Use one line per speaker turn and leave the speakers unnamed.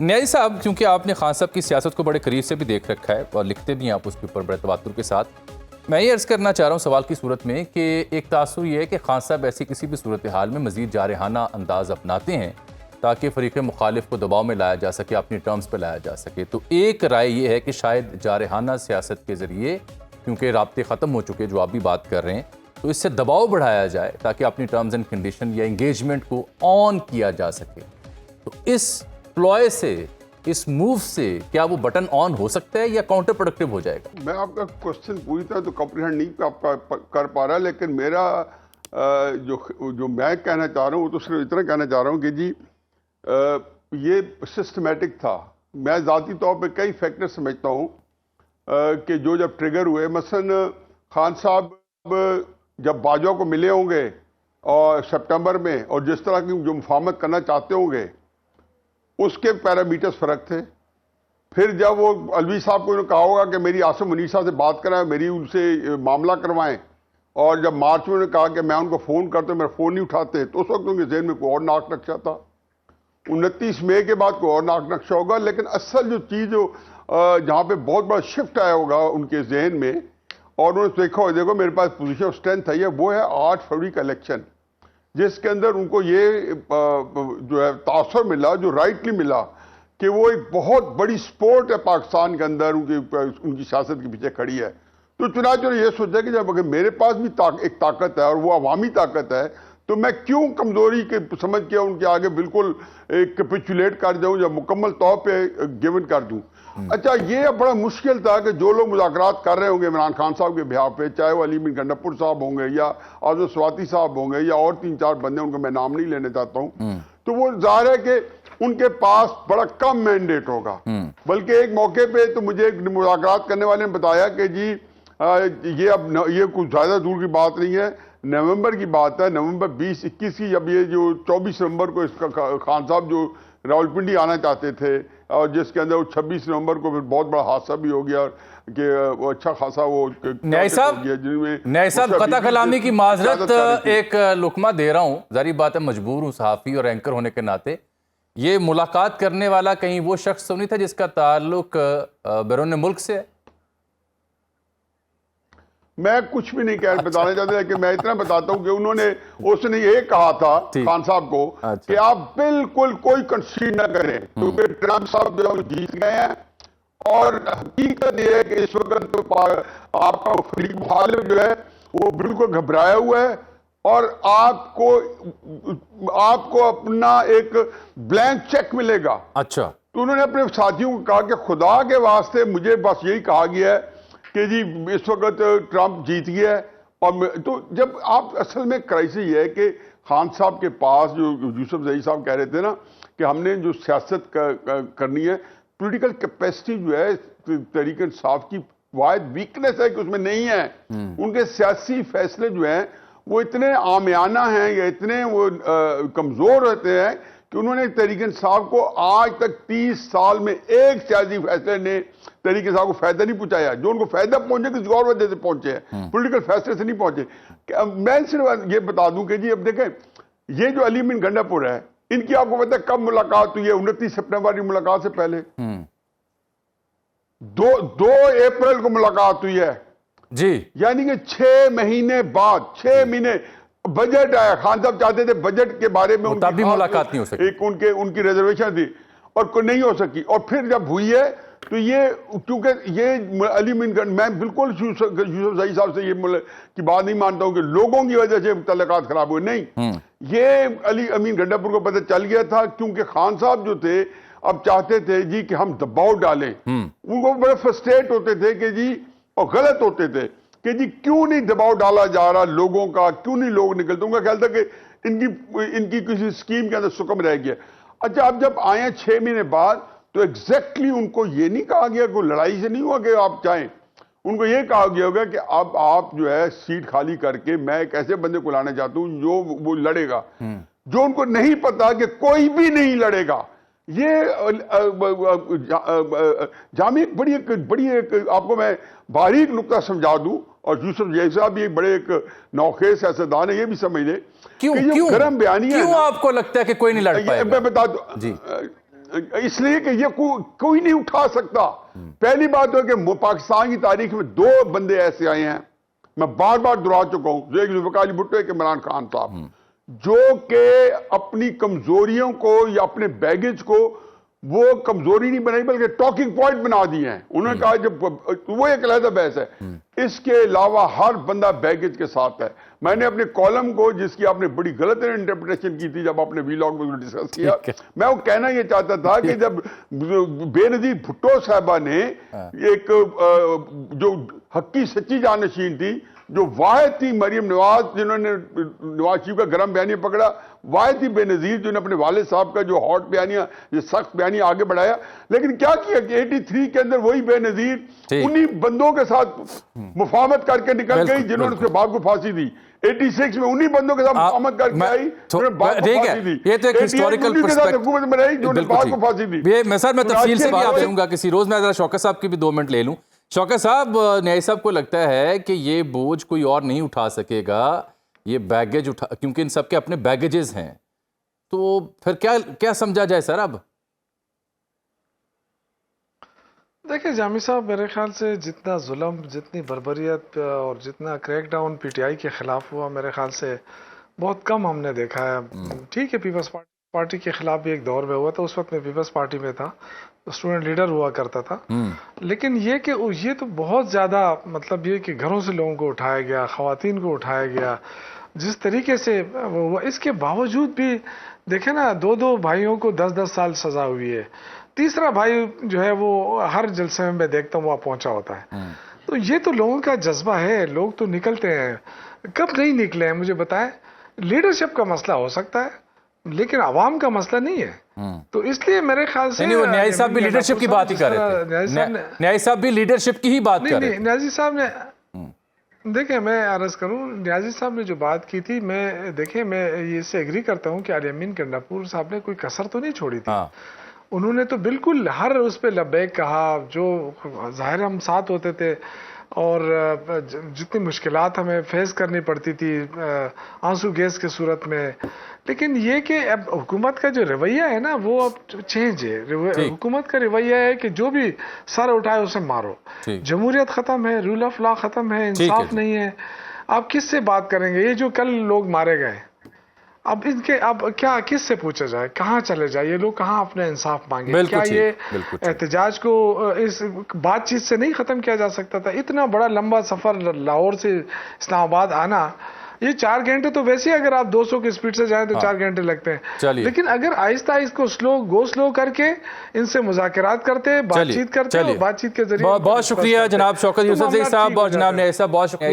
न्याई साहब, क्योंकि आपने खान साहब की सियासत को बड़े करीब से भी देख रखा है और लिखते भी हैं आप उसके ऊपर बड़े तवातुर के साथ, मैं ये अर्ज़ करना चाह रहा हूँ सवाल की सूरत में कि एक तासुर ये है कि खान साहब ऐसी किसी भी सूरत हाल में मज़ीद जारहाना अंदाज अपनाते हैं ताकि फ़रीक़ मुखालिफ को दबाव में लाया जा सके, अपनी टर्म्स पर लाया जा सके। तो एक राय ये है कि शायद जारहाना सियासत के ज़रिए, क्योंकि राब्ते ख़त्म हो चुके जो आप भी बात कर रहे हैं, तो इससे दबाव बढ़ाया जाए ताकि अपनी टर्म्स एंड कंडीशन या इंगेजमेंट को ऑन किया जा सके। तो इस प्लॉय से, इस मूव से क्या वो बटन ऑन हो सकता है या काउंटर प्रोडक्टिव हो जाएगा?
मैं आपका क्वेश्चन पूरी तरह तो कॉम्प्रिहेंड नहीं कर पा रहा, लेकिन मेरा जो मैं कहना चाह रहा हूँ वो तो सिर्फ इतना कहना चाह रहा हूँ कि जी ये सिस्टमेटिक था। मैं ज़ाती तौर पे कई फैक्टर समझता हूँ कि जो जब ट्रिगर हुए, मसलन खान साहब जब बाजवा को मिले होंगे और सितंबर में, और जिस तरह की जो मुफाहमत करना चाहते होंगे उसके पैरामीटर्स फ़र्क थे। फिर जब वो अलवी साहब को कहा होगा कि मेरी आसिम मुनीर साहब से बात कराएं, मेरी उनसे मामला करवाएं, और जब मार्च में उन्होंने कहा कि मैं उनको फ़ोन करता हूं, मेरा फ़ोन नहीं उठाते, तो उस वक्त उनके जहन में कोई और नाक नक्शा था। 29 मई के बाद कोई और नाक नक्शा होगा, लेकिन असल जो चीज़ जहाँ पे बहुत बड़ा शिफ्ट आया होगा उनके जहन में, और उन्होंने देखा हो, देखो मेरे पास पोजीशन ऑफ स्ट्रेंथ है, वो है 8 फरवरी का इलेक्शन, जिसके अंदर उनको ये जो है तासुर मिला, जो राइटली मिला, कि वो एक बहुत बड़ी स्पोर्ट है पाकिस्तान के अंदर, उनकी सियासत के पीछे खड़ी है। तो चुनाच ने ये सोचा कि जब अगर मेरे पास भी एक ताकत है और वो अवामी ताकत है, तो मैं क्यों कमजोरी के समझ के उनके आगे बिल्कुल कैपिचुलेट कर जाऊं या मुकम्मल तौर पे गिवन कर दूं। अच्छा, ये बड़ा मुश्किल था कि जो लोग मुज़ाकरात कर रहे होंगे इमरान खान साहब के बिहाफ पे, चाहे वो अली बिन गंडापुर साहब होंगे या आज़म स्वाति साहब होंगे या और 3-4 बंदे, उनको मैं नाम नहीं लेने चाहता हूँ, तो वो जाहिर है कि उनके पास बड़ा कम मैंडेट होगा। बल्कि एक मौके पे तो मुझे एक मुज़ाकरात करने वाले ने बताया कि जी ये कुछ ज़्यादा दूर की बात नहीं है, नवंबर की बात है, नवंबर 20-21 की, जब ये जो 24 नवंबर को इसका खान साहब जो रावलपिंडी आना चाहते थे, और जिसके अंदर वो 26 नवंबर को फिर बहुत बड़ा हादसा भी हो गया कि वो अच्छा खासा वो
न्याई साहब कता कलामी की माजरत एक लुकमा दे रहा हूँ, जारी बात है मजबूर हूँ सहाफ़ी और एंकर होने के नाते। ये मुलाकात करने वाला कहीं वो शख्स तो नहीं था जिसका ताल्लुक बैरून मुल्क से है?
मैं कुछ भी नहीं बताना चाहता, लेकिन मैं इतना बताता हूं कि उसने ये कहा था खान साहब को कि आप बिल्कुल कोई कंसीड ना करें, क्योंकि ट्रंप साहब जो जीत गए हैं, और हकीकत ये है कि इस वक्त तो आपका फ़रीक़ मुखालिफ जो है वो बिल्कुल घबराया हुआ है, और आपको अपना एक ब्लैंक चेक मिलेगा।
अच्छा,
तो उन्होंने अपने साथियों को कहा कि खुदा के वास्ते मुझे बस यही कहा गया है कि जी इस वक्त ट्रंप जीत गया है। और तो जब आप असल में क्राइसिस है कि खान साहब के पास, जो यूसुफ जई साहब कह रहे थे ना कि हमने जो सियासत करनी है, पॉलिटिकल कैपेसिटी जो है तहरीक इंसाफ की वाहिद वीकनेस है कि उसमें नहीं है। उनके सियासी फैसले जो हैं वो इतने आमियाना हैं या इतने वो कमज़ोर रहते हैं कि उन्होंने तहरीक इंसाफ को आज तक 30 साल में एक सियासी फैसले ने तहरीक इंसाफ को फायदा नहीं पहुंचाया। जो उनको फायदा पहुंचे किसी और वजह से पहुंचे हैं, पॉलिटिकल फैसले से नहीं पहुंचे। मैं सिर्फ ये बता दूं कि जी अब देखें, ये जो अली बिन गंडापुर है, इनकी आपको पता है कब मुलाकात हुई है? 29 सितंबर की मुलाकात से पहले 2 अप्रैल को मुलाकात हुई है
जी, यानी
कि 6 महीने बाद, 6 महीने बजट आया। खान साहब चाहते थे बजट के बारे में
उनकी मुलाकात नहीं हो सकी,
एक उनकी रिजर्वेशन थी और कोई नहीं हो सकी। और फिर जब हुई है तो ये, क्योंकि ये अली बिन गंडापुर, मैं बिल्कुल यूसुफ जई साहब से ये की बात नहीं मानता हूं कि लोगों की वजह से तल्लुकात खराब हुए, नहीं, ये अली अमीन गंडापुर को पता चल गया था, क्योंकि खान साहब जो थे अब चाहते थे जी कि हम दबाव डालें। उनको बड़े फ्रस्ट्रेट होते थे कि जी, और गलत होते थे कि जी क्यों नहीं दबाव डाला जा रहा लोगों का, क्यों नहीं लोग निकलते। उनका ख्याल था कि इनकी किसी स्कीम के अंदर सुकम रह गया। अच्छा, अब जब आए 6 महीने बाद, तो एग्जैक्टली उनको ये नहीं कहा गया, कोई लड़ाई से नहीं हुआ कि आप चाहें, उनको ये कहा गया होगा कि अब आप जो है सीट खाली करके मैं एक ऐसे बंदे को लाना चाहता हूं जो वो लड़ेगा। जो उनको नहीं पता कि कोई भी नहीं लड़ेगा। ये जामी बड़ी एक आपको मैं बारीक नुक्ता समझा दूं, और यूसुफ जई साहब भी एक बड़े एक नौखे सियासतदान है, ये भी समझ ले
क्यों
गरम बयानी है।
क्यों आपको लगता है कि कोई नहीं लड़ पाएगा?
मैं बता दूं जी, इसलिए कि ये कोई नहीं उठा सकता। पहली बात है कि पाकिस्तान की तारीख में 2 बंदे ऐसे आए हैं, मैं बार बार दोहरा चुका हूं, एक जुल्फ़िकार अली भुट्टो, एक इमरान खान साहब, जो कि अपनी कमजोरियों को या अपने बैगेज को वो कमजोरी नहीं बनाई बल्कि टॉकिंग पॉइंट बना दिए हैं। उन्होंने कहा जब वो एक अलग बहस है, इसके अलावा हर बंदा बैगेज के साथ है। मैंने अपने कॉलम को, जिसकी आपने बड़ी गलत इंटरप्रिटेशन की थी जब आपने वीलॉग में डिस्कस किया, मैं वो कहना ये चाहता था कि जब बेनजीर भुट्टो साहबा ने एक जो हक्की सच्ची जानशीन थी, जो वाहिद थी मरियम नवाज, जिन्होंने नवाज शरीफ का गर्म बयानिया पकड़ा, वाहिद थी बेनजीर जिन्होंने अपने वाले साहब का जो हॉट बयानिया, जो सख्त बयानिया आगे बढ़ाया। लेकिन क्या किया कि 83 के अंदर वही बेनजीर उन्हीं बंदों के साथ मुफाहमत करके निकल गई जिन्होंने उसके बाप को फांसी दी। 86 में उन्हीं बंदों के साथ मुफाहमत करके आई जिन्होंने बाप को फांसी दी।
ये तो एक हिस्टोरिकल पर्सपेक्टिव
हुकूमत में रही जिन्होंने बाप को फांसी दी।
मैं तफसील से बात करूंगा किसी रोज। मैं जरा शौकत साहब की भी 2 मिनट ले लूं। शौकत साहब, न्याय साहब को लगता है कि ये बोझ कोई और नहीं उठा सकेगा, ये बैगेज उठा, क्योंकि इन सबके अपने बैगेजेस हैं, तो फिर क्या समझा जाए सर? अब
देखिए जामी साहब, मेरे ख्याल से जितना जुल्म, जितनी बर्बरियत और जितना क्रैकडाउन पीटीआई के खिलाफ हुआ, मेरे ख्याल से बहुत कम हमने देखा है। ठीक है, पीपल्स पार्टी के खिलाफ भी एक दौर में हुआ था, उस वक्त मैं पीपल्स पार्टी में था, स्टूडेंट लीडर हुआ करता था। लेकिन ये कि ये तो बहुत ज़्यादा, मतलब ये कि घरों से लोगों को उठाया गया, ख़वातीन को उठाया गया, जिस तरीके से वो, इसके बावजूद भी देखे ना, 2 भाइयों को 10-10 साल सज़ा हुई है। तीसरा भाई जो है वो हर जलसे में मैं देखता हूँ वहाँ पहुँचा होता है। तो ये तो लोगों का जज्बा है, लोग तो निकलते हैं। कब नहीं निकले हैं मुझे बताएं? लीडरशिप का मसला हो सकता है, लेकिन आवाम का मसला नहीं है। तो इसलिए मेरे ख्याल से
नहीं, वो न्याय साहब भी लीडरशिप की बात ही कर रहे थे। न्याय साहब भी लीडरशिप की ही बात कर रहे थे।
न्याजी साहब ने, देखिए मैं अर्ज करूं, न्याजी साहब ने जो बात की थी, मैं इससे एग्री करता हूं कि आर्यमीन गंडापुर साहब ने कोई कसर तो नहीं छोड़ी थी। उन्होंने तो बिल्कुल हर उस पे लब्बैक कहा, जो जाहिर हम साथ होते थे और जितनी मुश्किलात हमें फेस करनी पड़ती थी आंसू गैस के सूरत में। लेकिन ये कि अब हुकूमत का जो रवैया है ना, वो अब चेंज है। हुकूमत का रवैया है कि जो भी सर उठाए उसे मारो। जमहूरियत ख़त्म है, रूल ऑफ लॉ ख़त्म है, इंसाफ नहीं है। आप किससे बात करेंगे? ये जो कल लोग मारे गए, अब इनके अब क्या, किससे पूछा जाए, कहाँ चले जाए ये लोग, कहाँ अपने इंसाफ मांगे? क्या ये एहतजाज को इस बातचीत से नहीं खत्म किया जा सकता था? इतना बड़ा लंबा सफर लाहौर से इस्लामाबाद आना, ये 4 घंटे तो वैसे ही अगर आप 200 की स्पीड से जाएं तो 4 घंटे लगते हैं। लेकिन अगर आहिस्ता आहिस्ता स्लो करके इनसे मुज़ाकरात करते, बातचीत करते, और बातचीत के जरिए।
बहुत शुक्रिया जनाब शौकत यूसुफ साहब और जनाब न्याय साहब, बहुत शुक्रिया।